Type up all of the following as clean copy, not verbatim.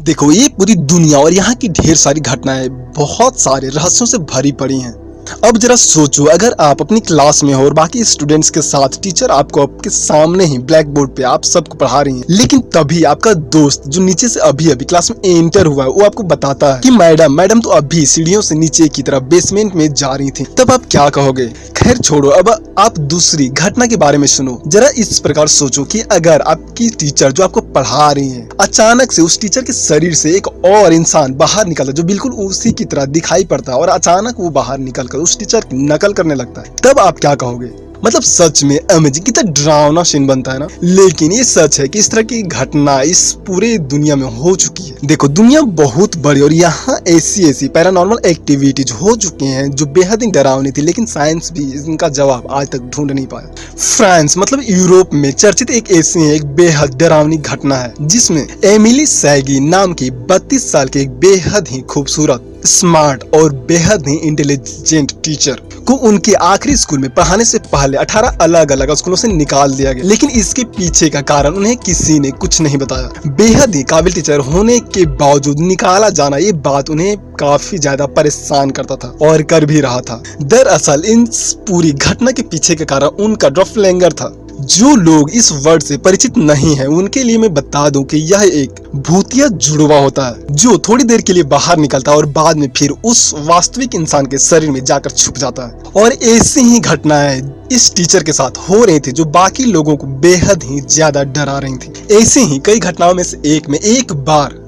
देखो, ये पूरी दुनिया और यहाँ की ढेर सारी घटनाएं बहुत सारे रहस्यों से भरी पड़ी हैं। अब जरा सोचो, अगर आप अपनी क्लास में हो और बाकी स्टूडेंट्स के साथ टीचर आपको आपके सामने ही ब्लैक बोर्ड पे आप सबको पढ़ा रही हैं, लेकिन तभी आपका दोस्त जो नीचे से अभी अभी क्लास में एंटर हुआ है वो आपको बताता है कि मैडम तो अभी सीढ़ियों से नीचे की तरफ बेसमेंट में जा रही थी। तब आप क्या कहोगे? खैर छोड़ो, अब आप दूसरी घटना के बारे में सुनो। जरा इस प्रकार सोचो कि अगर आपकी टीचर जो आपको पढ़ा रही है, अचानक से उस टीचर के शरीर से एक और इंसान बाहर निकलता जो बिल्कुल उसी की तरह दिखाई पड़ता है और अचानक वो बाहर निकलकर उस टीचर की नकल करने लगता है, तब आप क्या कहोगे? मतलब सच में अमेजिंग, कितना डरावना सीन बनता है ना। लेकिन ये सच है कि इस तरह की घटना इस पूरे दुनिया में हो चुकी है। देखो, दुनिया बहुत बड़ी और यहाँ ऐसी पैरानॉर्मल एक्टिविटीज हो चुकी हैं जो बेहद ही डरावनी थी, लेकिन साइंस भी इनका जवाब आज तक ढूंढ नहीं पाया। फ्रांस मतलब यूरोप में चर्चित एक बेहद डरावनी घटना है जिसमें एमिली सैगी नाम की 32 साल की एक बेहद ही खूबसूरत, स्मार्ट और बेहद ही इंटेलिजेंट टीचर को उनके आखिरी स्कूल में पढ़ाने से पहले 18 अलग अलग स्कूलों से निकाल दिया गया। लेकिन इसके पीछे का कारण उन्हें किसी ने कुछ नहीं बताया। बेहद ही काबिल टीचर होने के बावजूद निकाला जाना, ये बात उन्हें काफी ज्यादा परेशान करता था और कर भी रहा था। दरअसल इन पूरी घटना के पीछे का कारण उनका डॉपलगैंगर था। जो लोग इस वर्ड से परिचित नहीं हैं, उनके लिए मैं बता दूं कि यह एक भूतिया जुड़वा होता है जो थोड़ी देर के लिए बाहर निकलता है और बाद में फिर उस वास्तविक इंसान के शरीर में जाकर छुप जाता है। और ऐसी ही घटनाएं इस टीचर के साथ हो रही थी जो बाकी लोगों को बेहद ही ज्यादा डरा रही थी। ऐसी ही कई घटनाओं में से एक बार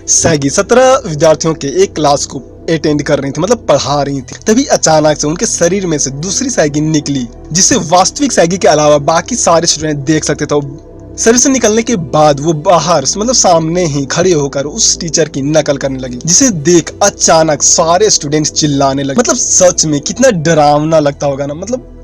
सैगी 17 विद्यार्थियों के एक क्लास को अटेंड कर रही थी, मतलब पढ़ा रही थी। तभी अचानक से उनके शरीर में से दूसरी सैगी निकली जिसे वास्तविक सैगी के अलावा बाकी सारे स्टूडेंट देख सकते थे। शरीर से निकलने के बाद वो बाहर मतलब सामने ही खड़े होकर उस टीचर की नकल करने लगी, जिसे देख अचानक सारे स्टूडेंट्स चिल्लाने लगे। मतलब सच में कितना डरावना लगता होगा ना। मतलब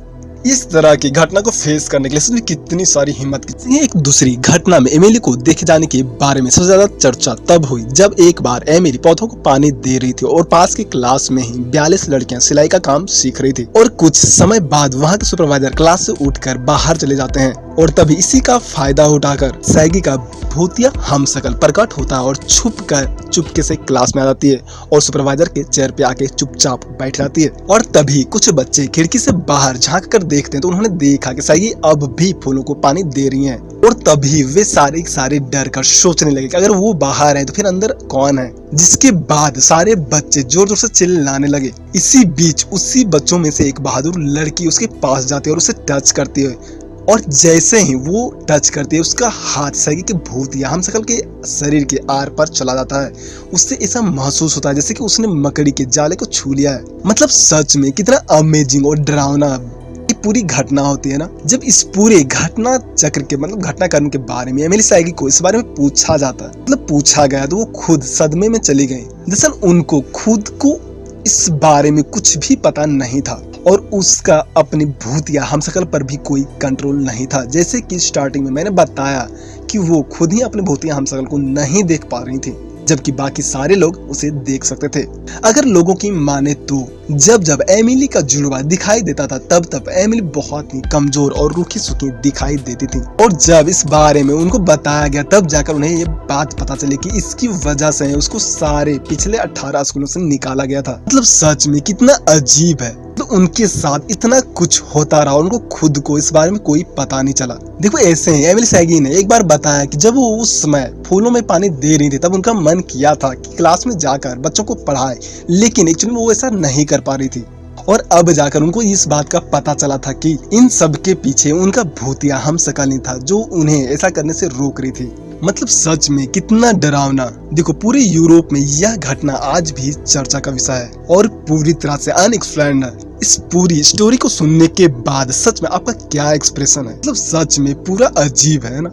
इस तरह की घटना को फेस करने के लिए कितनी सारी हिम्मत की। एक दूसरी घटना में एमिली को देखे जाने के बारे में सबसे ज्यादा चर्चा तब हुई जब एक बार एमिली पौधों को पानी दे रही थी और पास के क्लास में ही 42 लड़कियां सिलाई का काम सीख रही थी। और कुछ समय बाद वहाँ के सुपरवाइजर क्लास से उठकर बाहर चले जाते हैं और तभी इसी का फायदा उठाकर सैगी का भूतिया हमशक्ल प्रकट होता है और चुपके से क्लास में आ जाती है और सुपरवाइजर के चेयर पे आके चुपचाप बैठ जाती है। और तभी कुछ बच्चे खिड़की से बाहर झांक कर देखते हैं तो उन्होंने देखा कि सैगी अब भी फूलों को पानी दे रही हैं। और तभी वे सारे डर कर सोचने लगे कि अगर वो बाहर है तो फिर अंदर कौन है। जिसके बाद सारे बच्चे जोर जोर से चिल्लाने लगे। इसी बीच उसी बच्चों में से एक बहादुर लड़की उसके पास जाती है और उसे टच करती है। और जैसे ही वो टच करती है उसका हाथ सैगी के भूतिया हमशक्ल के शरीर के आर पार चला जाता है। उससे ऐसा महसूस होता है जैसे कि उसने मकड़ी के जाले को छू लिया है। मतलब सच में कितना अमेजिंग और डरावना ये पूरी घटना होती है ना। जब इस पूरे घटना चक्र के मतलब घटनाक्रम के बारे में एमिली सैगी को इस बारे में पूछा जाता है, मतलब पूछा गया, तो वो खुद सदमे में चली गई। दरअसल उनको खुद को इस बारे में कुछ भी पता नहीं था और उसका अपनी भूतिया हमशक्ल पर भी कोई कंट्रोल नहीं था। जैसे कि स्टार्टिंग में मैंने बताया कि वो खुद ही अपने भूतिया हमशक्ल को नहीं देख पा रही थी, जबकि बाकी सारे लोग उसे देख सकते थे। अगर लोगों की माने तो जब एमिली का जुड़वा दिखाई देता था तब एमिली बहुत ही कमजोर और रूखी सूखी दिखाई देती थी। और जब इस बारे में उनको बताया गया तब जाकर उन्हें ये बात पता चली कि इसकी वजह से उसको सारे पिछले 18 स्कूलों से निकाला गया था। मतलब सच में कितना अजीब है। तो उनके साथ इतना कुछ होता रहा और उनको खुद को इस बारे में कोई पता नहीं चला। देखो, ऐसे ही एमिली सैगी ने एक बार बताया कि जब वो उस समय फूलों में पानी दे रही थी तब उनका मन किया था कि क्लास में जाकर बच्चों को पढ़ाए, लेकिन एक्चुअली वो ऐसा नहीं कर पा रही थी। और अब जाकर उनको इस बात का पता चला था कि इन सब के पीछे उनका भूतिया हमशक्ल नहीं था जो उन्हें ऐसा करने से रोक रही थी। मतलब सच में कितना डरावना। देखो, पूरे यूरोप में यह घटना आज भी चर्चा का विषय है और पूरी तरह से अनएक्सप्लेन्ड है। इस पूरी स्टोरी को सुनने के बाद सच में आपका क्या एक्सप्रेशन है? मतलब सच में पूरा अजीब है ना।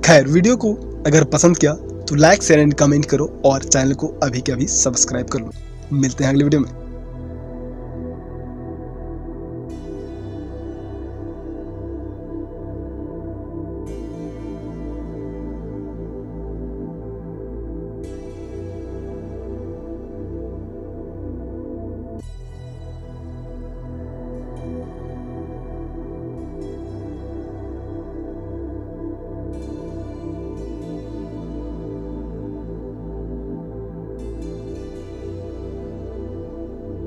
खैर, वीडियो को अगर पसंद किया तो लाइक शेयर एंड कमेंट करो और चैनल को अभी के अभी सब्सक्राइब कर लो। मिलते हैं अगले वीडियो में।